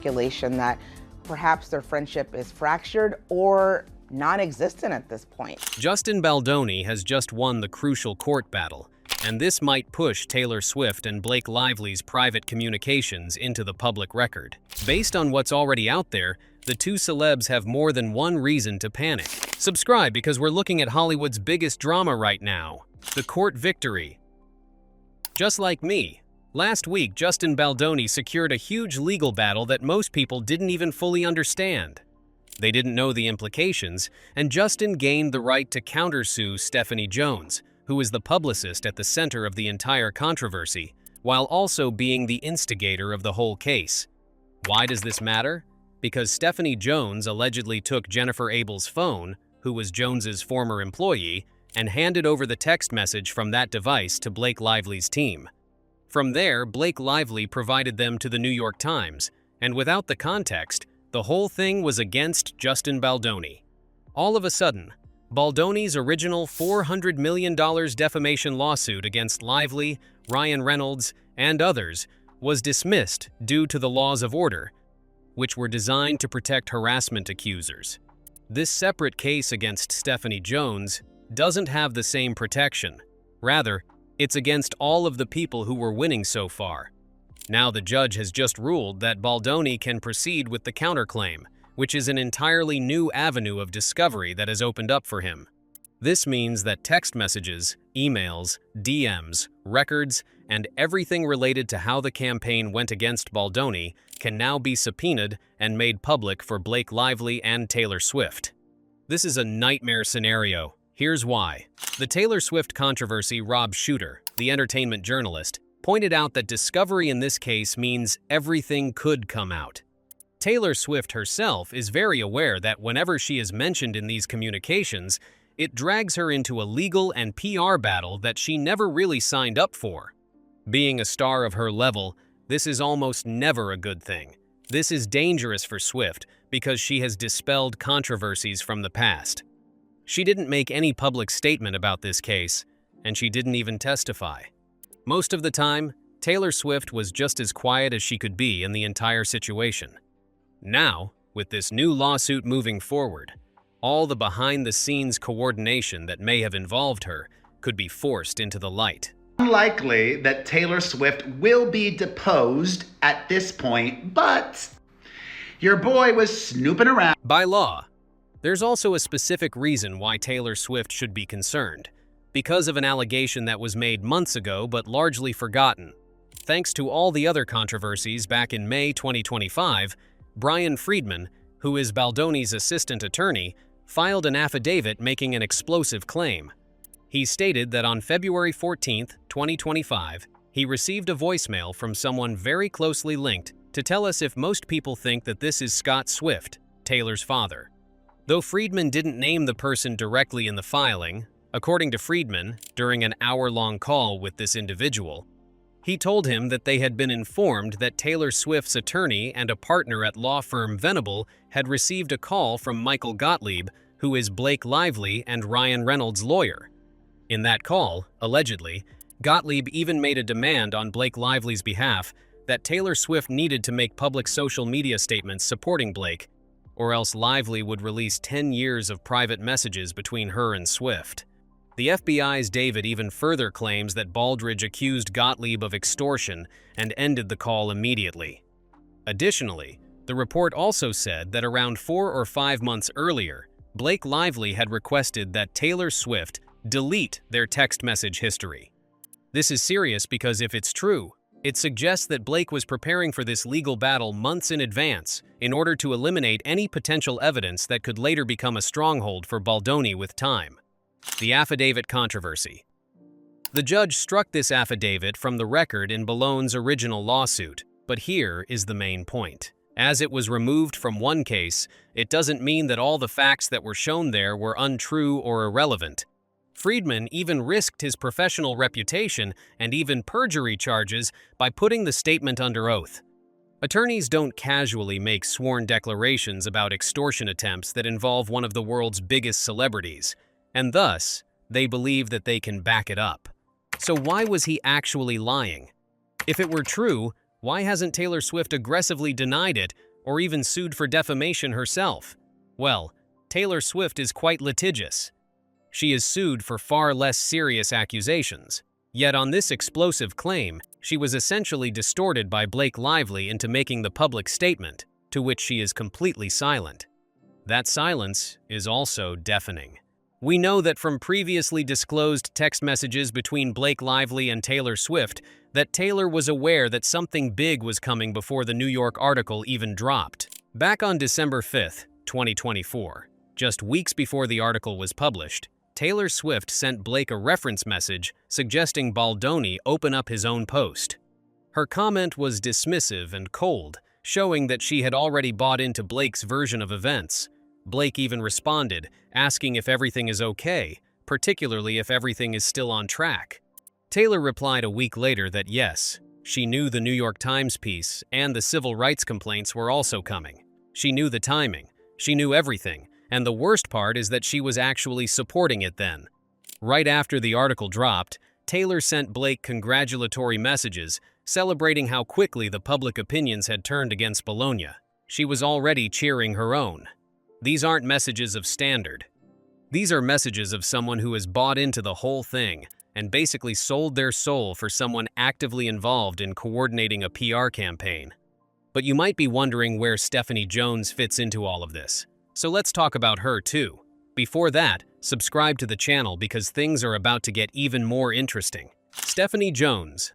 speculation that perhaps their friendship is fractured or non-existent at this point. Justin Baldoni has just won the crucial court battle, and this might push Taylor Swift and Blake Lively's private communications into the public record. Based on what's already out there, the two celebs have more than one reason to panic. Subscribe because we're looking at Hollywood's biggest drama right now, the court victory. Just like me, last week Justin Baldoni secured a huge legal battle that most people didn't even fully understand. They didn't know the implications, and Justin gained the right to countersue Stephanie Jones, who is the publicist at the center of the entire controversy, while also being the instigator of the whole case. Why does this matter? Because Stephanie Jones allegedly took Jennifer Abel's phone, who was Jones's former employee, and handed over the text message from that device to Blake Lively's team. From there, Blake Lively provided them to the New York Times, and without the context, the whole thing was against Justin Baldoni. All of a sudden, Baldoni's original $400 million defamation lawsuit against Lively, Ryan Reynolds, and others was dismissed due to the laws of order, which were designed to protect harassment accusers. This separate case against Stephanie Jones doesn't have the same protection. Rather, it's against all of the people who were winning so far. Now the judge has just ruled that Baldoni can proceed with the counterclaim, which is an entirely new avenue of discovery that has opened up for him. This means that text messages, emails, DMs, records, and everything related to how the campaign went against Baldoni can now be subpoenaed and made public for Blake Lively and Taylor Swift. This is a nightmare scenario. Here's why. The Taylor Swift controversy, Rob Shooter, the entertainment journalist, pointed out that discovery in this case means everything could come out. Taylor Swift herself is very aware that whenever she is mentioned in these communications, it drags her into a legal and PR battle that she never really signed up for. Being a star of her level, this is almost never a good thing. This is dangerous for Swift because she has dispelled controversies from the past. She didn't make any public statement about this case, and she didn't even testify. Most of the time, Taylor Swift was just as quiet as she could be in the entire situation. Now, with this new lawsuit moving forward, all the behind-the-scenes coordination that may have involved her could be forced into the light. Unlikely that Taylor Swift will be deposed at this point, but your boy was snooping around. By law, there's also a specific reason why Taylor Swift should be concerned. Because of an allegation that was made months ago but largely forgotten. Thanks to all the other controversies back in May 2025, Brian Friedman, who is Baldoni's assistant attorney, filed an affidavit making an explosive claim. He stated that on February 14, 2025, he received a voicemail from someone very closely linked to tell us if most people think that this is Scott Swift, Taylor's father. Though Friedman didn't name the person directly in the filing, according to Friedman, during an hour-long call with this individual, he told him that they had been informed that Taylor Swift's attorney and a partner at law firm Venable had received a call from Michael Gottlieb, who is Blake Lively and Ryan Reynolds' lawyer. In that call, allegedly, Gottlieb even made a demand on Blake Lively's behalf that Taylor Swift needed to make public social media statements supporting Blake, or else Lively would release 10 years of private messages between her and Swift. The FBI's David even further claims that Baldridge accused Gottlieb of extortion and ended the call immediately. Additionally, the report also said that around 4 or 5 months earlier, Blake Lively had requested that Taylor Swift delete their text message history. This is serious because if it's true, it suggests that Blake was preparing for this legal battle months in advance in order to eliminate any potential evidence that could later become a stronghold for Baldoni with time. The affidavit controversy. The judge struck this affidavit from the record in Ballone's original lawsuit, but here is the main point. As it was removed from one case, it doesn't mean that all the facts that were shown there were untrue or irrelevant. Friedman even risked his professional reputation and even perjury charges by putting the statement under oath. Attorneys don't casually make sworn declarations about extortion attempts that involve one of the world's biggest celebrities, and thus, they believe that they can back it up. So why was he actually lying? If it were true, why hasn't Taylor Swift aggressively denied it or even sued for defamation herself. Well, Taylor Swift is quite litigious. She is sued for far less serious accusations. Yet on this explosive claim, she was essentially distorted by Blake Lively into making the public statement, to which she is completely silent. That silence is also deafening. We know that from previously disclosed text messages between Blake Lively and Taylor Swift that Taylor was aware that something big was coming before the New York article even dropped. Back on December 5th, 2024, just weeks before the article was published, Taylor Swift sent Blake a reference message suggesting Baldoni open up his own post. Her comment was dismissive and cold, showing that she had already bought into Blake's version of events. Blake even responded, asking if everything is okay, particularly if everything is still on track. Taylor replied a week later that yes, she knew the New York Times piece and the civil rights complaints were also coming. She knew the timing. She knew everything. And the worst part is that she was actually supporting it then. Right after the article dropped, Taylor sent Blake congratulatory messages, celebrating how quickly the public opinions had turned against Baldoni. She was already cheering her own. These aren't messages of standard. These are messages of someone who has bought into the whole thing and basically sold their soul for someone actively involved in coordinating a PR campaign. But you might be wondering where Stephanie Jones fits into all of this. So let's talk about her too. Before that, subscribe to the channel because things are about to get even more interesting. Stephanie Jones.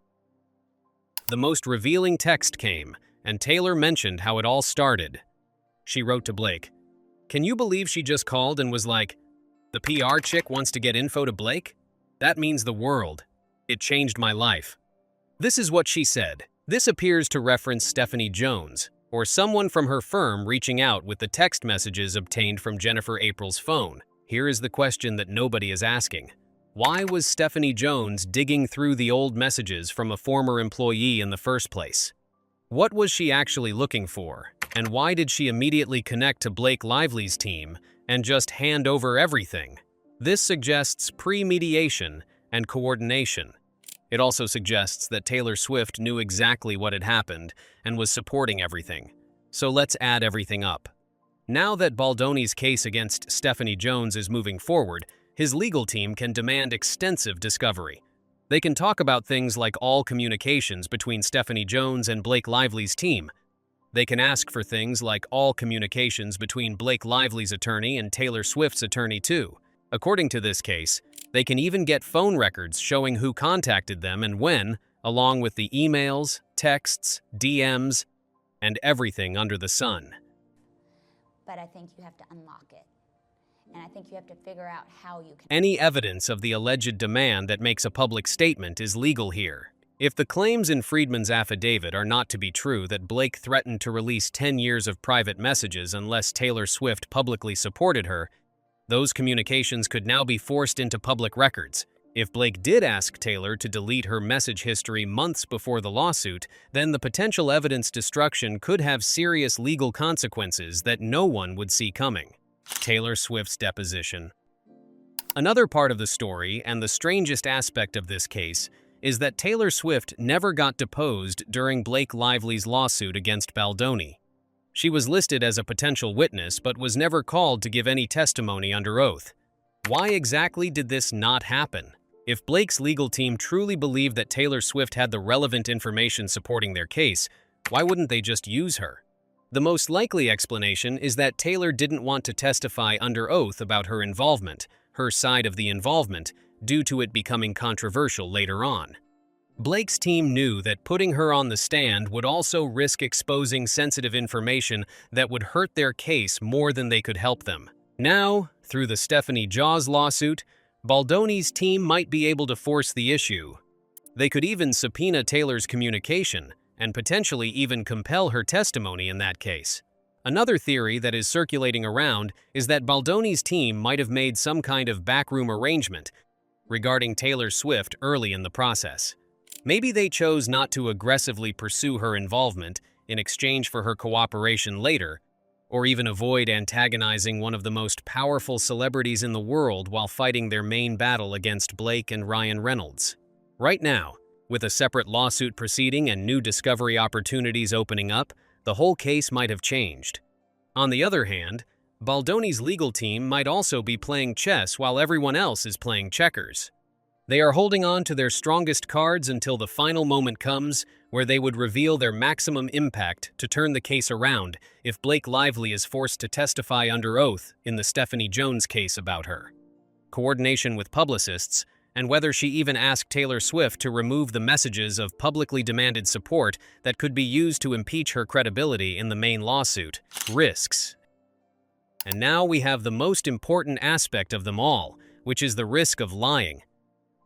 The most revealing text came, and Taylor mentioned how it all started. She wrote to Blake, "Can you believe she just called and was like, 'The PR chick wants to get info to Blake?' That means the world. It changed my life." This is what she said. This appears to reference Stephanie Jones, or someone from her firm reaching out with the text messages obtained from Jennifer April's phone. Here is the question that nobody is asking. Why was Stephanie Jones digging through the old messages from a former employee in the first place? What was she actually looking for? And why did she immediately connect to Blake Lively's team and just hand over everything? This suggests premeditation and coordination. It also suggests that Taylor Swift knew exactly what had happened and was supporting everything. So let's add everything up. Now that Baldoni's case against Stephanie Jones is moving forward, his legal team can demand extensive discovery. They can talk about things like all communications between Stephanie Jones and Blake Lively's team. They can ask for things like all communications between Blake Lively's attorney and Taylor Swift's attorney too. According to this case, they can even get phone records showing who contacted them and when, along with the emails, texts, DMs, and everything under the sun. But I think you have to unlock it. And I think you have to figure out how you can. Any evidence of the alleged demand that makes a public statement is legal here. If the claims in Friedman's affidavit are not to be true that Blake threatened to release 10 years of private messages unless Taylor Swift publicly supported her, those communications could now be forced into public records. If Blake did ask Taylor to delete her message history months before the lawsuit, then the potential evidence destruction could have serious legal consequences that no one would see coming. Taylor Swift's deposition. Another part of the story, and the strangest aspect of this case, is that Taylor Swift never got deposed during Blake Lively's lawsuit against Baldoni. She was listed as a potential witness but was never called to give any testimony under oath. Why exactly did this not happen? If Blake's legal team truly believed that Taylor Swift had the relevant information supporting their case, why wouldn't they just use her? The most likely explanation is that Taylor didn't want to testify under oath about her involvement, her side of the involvement, due to it becoming controversial later on. Blake's team knew that putting her on the stand would also risk exposing sensitive information that would hurt their case more than they could help them. Now, through the Stephanie Jones lawsuit, Baldoni's team might be able to force the issue. They could even subpoena Taylor's communication and potentially even compel her testimony in that case. Another theory that is circulating around is that Baldoni's team might have made some kind of backroom arrangement regarding Taylor Swift early in the process. Maybe they chose not to aggressively pursue her involvement in exchange for her cooperation later, or even avoid antagonizing one of the most powerful celebrities in the world while fighting their main battle against Blake and Ryan Reynolds. Right now, with a separate lawsuit proceeding and new discovery opportunities opening up, the whole case might have changed. On the other hand, Baldoni's legal team might also be playing chess while everyone else is playing checkers. They are holding on to their strongest cards until the final moment comes where they would reveal their maximum impact to turn the case around if Blake Lively is forced to testify under oath in the Stephanie Jones case about her. Coordination with publicists, and whether she even asked Taylor Swift to remove the messages of publicly demanded support that could be used to impeach her credibility in the main lawsuit. Risks. And now we have the most important aspect of them all, which is the risk of lying.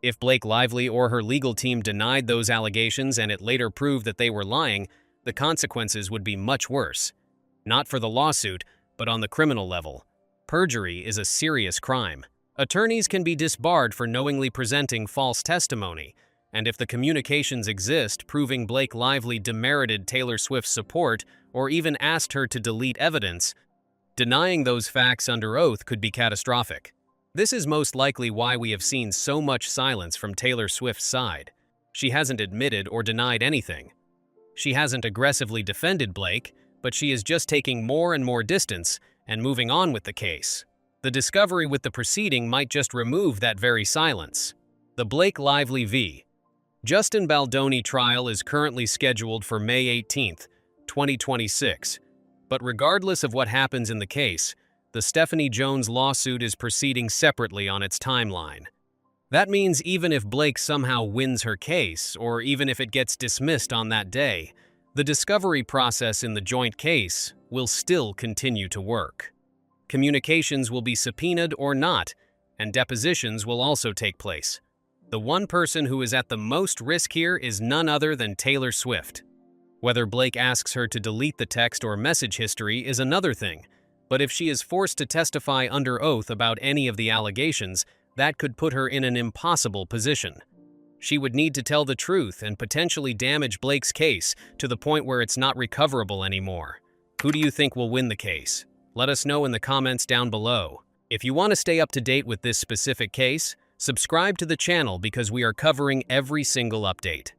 If Blake Lively or her legal team denied those allegations and it later proved that they were lying, the consequences would be much worse. Not for the lawsuit, but on the criminal level. Perjury is a serious crime. Attorneys can be disbarred for knowingly presenting false testimony, and if the communications exist proving Blake Lively demerited Taylor Swift's support or even asked her to delete evidence, denying those facts under oath could be catastrophic. This is most likely why we have seen so much silence from Taylor Swift's side. She hasn't admitted or denied anything. She hasn't aggressively defended Blake, but she is just taking more and more distance and moving on with the case. The discovery with the proceeding might just remove that very silence. The Blake Lively v. Justin Baldoni trial is currently scheduled for May 18, 2026. But regardless of what happens in the case, the Stephanie Jones lawsuit is proceeding separately on its timeline. That means even if Blake somehow wins her case, or even if it gets dismissed on that day, the discovery process in the joint case will still continue to work. Communications will be subpoenaed or not, and depositions will also take place. The one person who is at the most risk here is none other than Taylor Swift. Whether Blake asks her to delete the text or message history is another thing, but if she is forced to testify under oath about any of the allegations, that could put her in an impossible position. She would need to tell the truth and potentially damage Blake's case to the point where it's not recoverable anymore. Who do you think will win the case? Let us know in the comments down below. If you want to stay up to date with this specific case, subscribe to the channel because we are covering every single update.